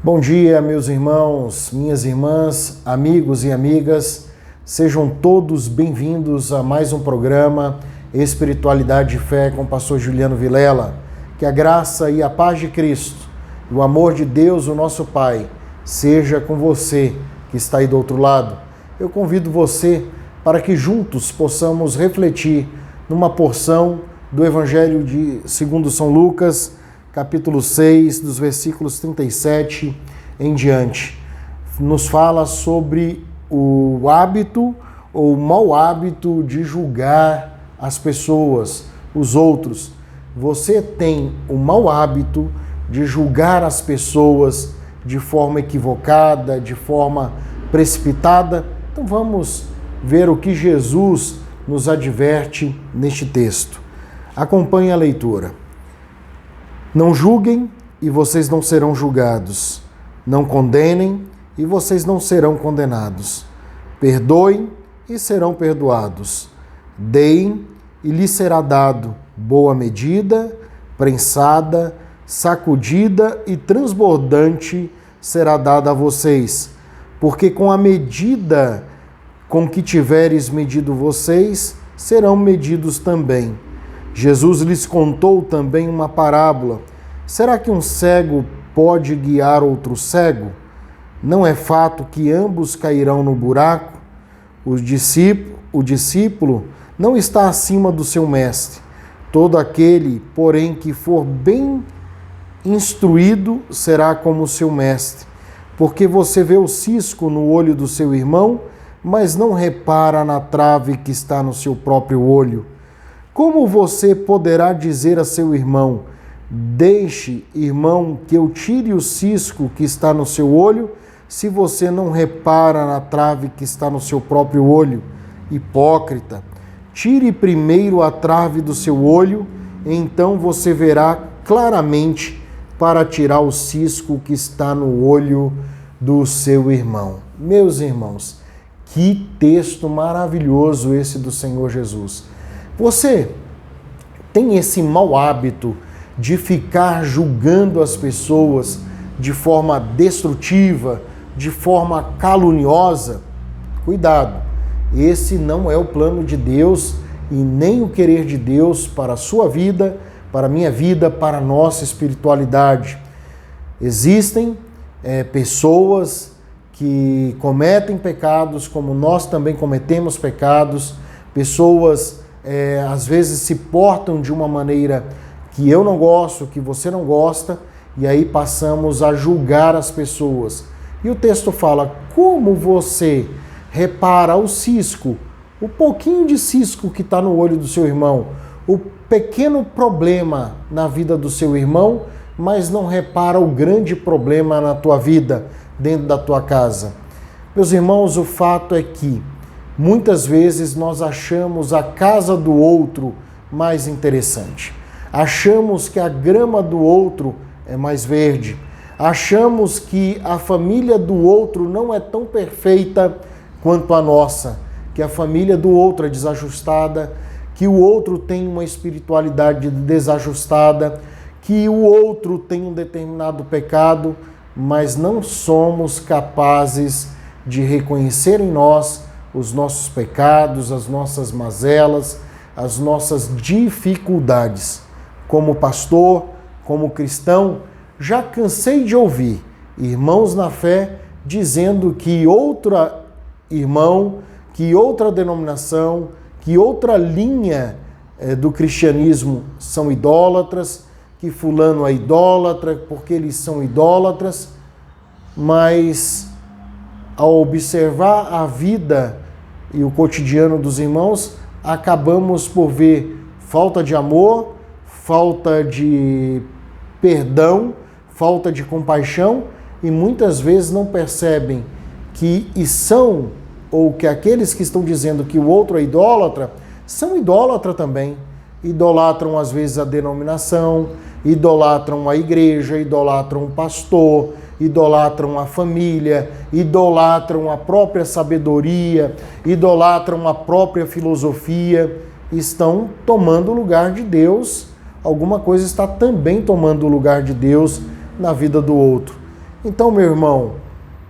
Bom dia, meus irmãos, minhas irmãs, amigos e amigas. Sejam todos bem-vindos a mais um programa Espiritualidade e Fé com o pastor Juliano Vilela. Que a graça e a paz de Cristo e o amor de Deus, o nosso Pai, seja com você que está aí do outro lado. Eu convido você para que juntos possamos refletir numa porção do Evangelho segundo São Lucas, capítulo 6, dos versículos 37 em diante. Nos fala sobre o hábito ou o mau hábito de julgar as pessoas, os outros. Você tem o mau hábito de julgar as pessoas de forma equivocada, de forma precipitada? Então vamos ver o que Jesus nos adverte neste texto. Acompanhe a leitura. Não julguem e vocês não serão julgados. Não condenem e vocês não serão condenados. Perdoem e serão perdoados. Deem e lhes será dado boa medida, prensada, sacudida e transbordante será dada a vocês. Porque com a medida com que tiveres medido vocês, serão medidos também. Jesus lhes contou também uma parábola. Será que um cego pode guiar outro cego? Não é fato que ambos cairão no buraco? O discípulo não está acima do seu mestre. Todo aquele, porém, que for bem instruído será como o seu mestre. Porque você vê o cisco no olho do seu irmão, mas não repara na trave que está no seu próprio olho. Como você poderá dizer a seu irmão: deixe, irmão, que eu tire o cisco que está no seu olho, se você não repara na trave que está no seu próprio olho? Hipócrita, tire primeiro a trave do seu olho, então você verá claramente para tirar o cisco que está no olho do seu irmão. Meus irmãos, que texto maravilhoso esse do Senhor Jesus. Você tem esse mau hábito de ficar julgando as pessoas de forma destrutiva, de forma caluniosa? Cuidado, esse não é o plano de Deus e nem o querer de Deus para a sua vida, para a minha vida, para a nossa espiritualidade. Existem pessoas que cometem pecados, como nós também cometemos pecados, pessoas às vezes se portam de uma maneira que eu não gosto, que você não gosta, e aí passamos a julgar as pessoas. E o texto fala: como você repara o cisco, o pouquinho de cisco que está no olho do seu irmão, o pequeno problema na vida do seu irmão, mas não repara o grande problema na tua vida, dentro da tua casa? Meus irmãos, o fato é que muitas vezes nós achamos a casa do outro mais interessante. Achamos que a grama do outro é mais verde. Achamos que a família do outro não é tão perfeita quanto a nossa, que a família do outro é desajustada, que o outro tem uma espiritualidade desajustada, que o outro tem um determinado pecado, mas não somos capazes de reconhecer em nós os nossos pecados, as nossas mazelas, as nossas dificuldades. Como pastor, como cristão, já cansei de ouvir irmãos na fé dizendo que outro irmão, que outra denominação, que outra linha do cristianismo são idólatras, que fulano é idólatra porque eles são idólatras, mas ao observar a vida e o cotidiano dos irmãos, acabamos por ver falta de amor, falta de perdão, falta de compaixão, e muitas vezes não percebem que que aqueles que estão dizendo que o outro é idólatra, são idólatra também. Idolatram às vezes a denominação, idolatram a igreja, idolatram o pastor, idolatram a família, idolatram a própria sabedoria, idolatram a própria filosofia, estão tomando o lugar de Deus. Alguma coisa está também tomando o lugar de Deus na vida do outro. Então, meu irmão,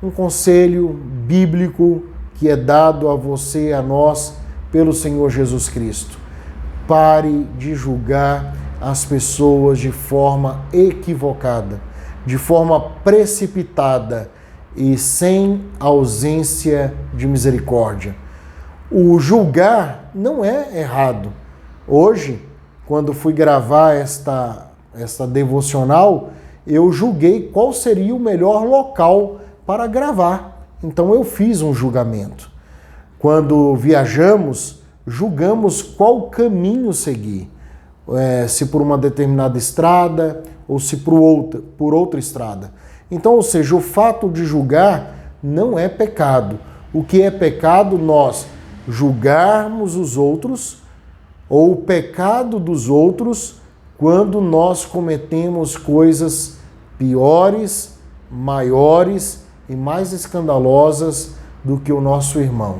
um conselho bíblico que é dado a você e a nós pelo Senhor Jesus Cristo. Pare de julgar as pessoas de forma equivocada, de forma precipitada e sem ausência de misericórdia. O julgar não é errado. Hoje, quando fui gravar esta devocional, eu julguei qual seria o melhor local para gravar. Então eu fiz um julgamento. Quando viajamos, julgamos qual caminho seguir. Se por uma determinada estrada ou se por outra estrada. Então, ou seja, o fato de julgar não é pecado. O que é pecado, nós julgarmos os outros ou o pecado dos outros quando nós cometemos coisas piores, maiores e mais escandalosas do que o nosso irmão.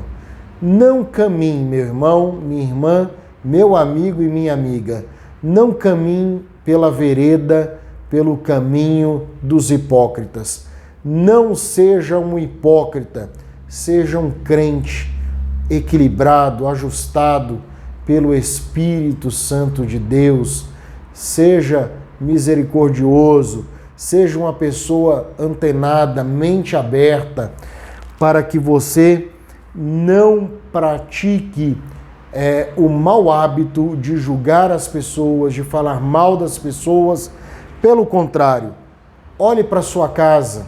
Não caminhe, meu irmão, minha irmã, meu amigo e minha amiga. Não caminhe pela vereda, pelo caminho dos hipócritas. Não seja um hipócrita, seja um crente equilibrado, ajustado pelo Espírito Santo de Deus. Seja misericordioso, seja uma pessoa antenada, mente aberta, para que você não pratique o mau hábito de julgar as pessoas, de falar mal das pessoas. Pelo contrário, olhe para sua casa.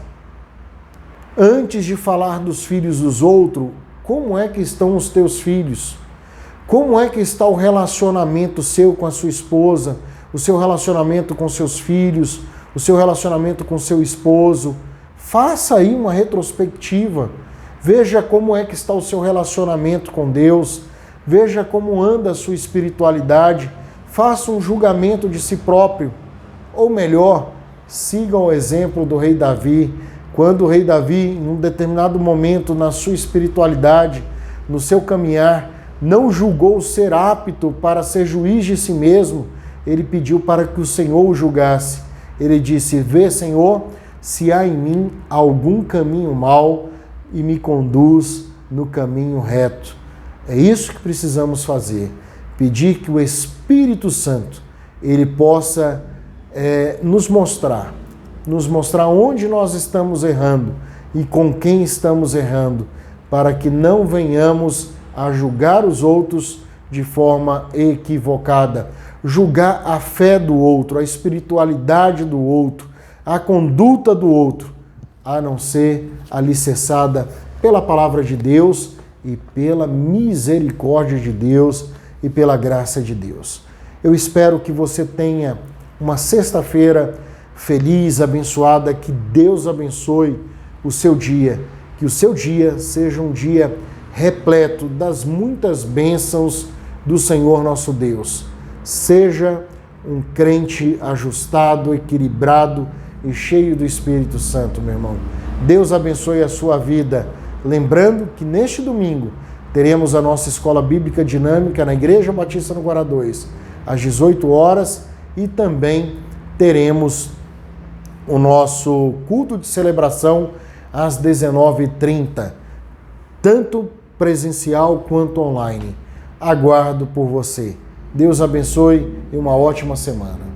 Antes de falar dos filhos dos outros, como é que estão os teus filhos? Como é que está o relacionamento seu com a sua esposa, o seu relacionamento com seus filhos, o seu relacionamento com seu esposo? Faça aí uma retrospectiva. Veja como é que está o seu relacionamento com Deus. Veja como anda a sua espiritualidade. Faça um julgamento de si próprio. Ou melhor, siga o exemplo do rei Davi. Quando o rei Davi, em um determinado momento na sua espiritualidade, no seu caminhar, não julgou ser apto para ser juiz de si mesmo, ele pediu para que o Senhor o julgasse. Ele disse: vê, Senhor, se há em mim algum caminho mau e me conduz no caminho reto. É isso que precisamos fazer. Pedir que o Espírito Santo ele possa nos mostrar onde nós estamos errando e com quem estamos errando, para que não venhamos a julgar os outros de forma equivocada. Julgar a fé do outro, a espiritualidade do outro, a conduta do outro, a não ser alicerçada pela palavra de Deus e pela misericórdia de Deus e pela graça de Deus. Eu espero que você tenha uma sexta-feira feliz, abençoada, que Deus abençoe o seu dia, que o seu dia seja um dia repleto das muitas bênçãos do Senhor nosso Deus. Seja um crente ajustado, equilibrado e cheio do Espírito Santo, meu irmão. Deus abençoe a sua vida. Lembrando que neste domingo teremos a nossa Escola Bíblica Dinâmica na Igreja Batista no Guará 2, às 18 horas, e também teremos o nosso culto de celebração às 19h30, tanto presencial quanto online. Aguardo por você. Deus abençoe e uma ótima semana.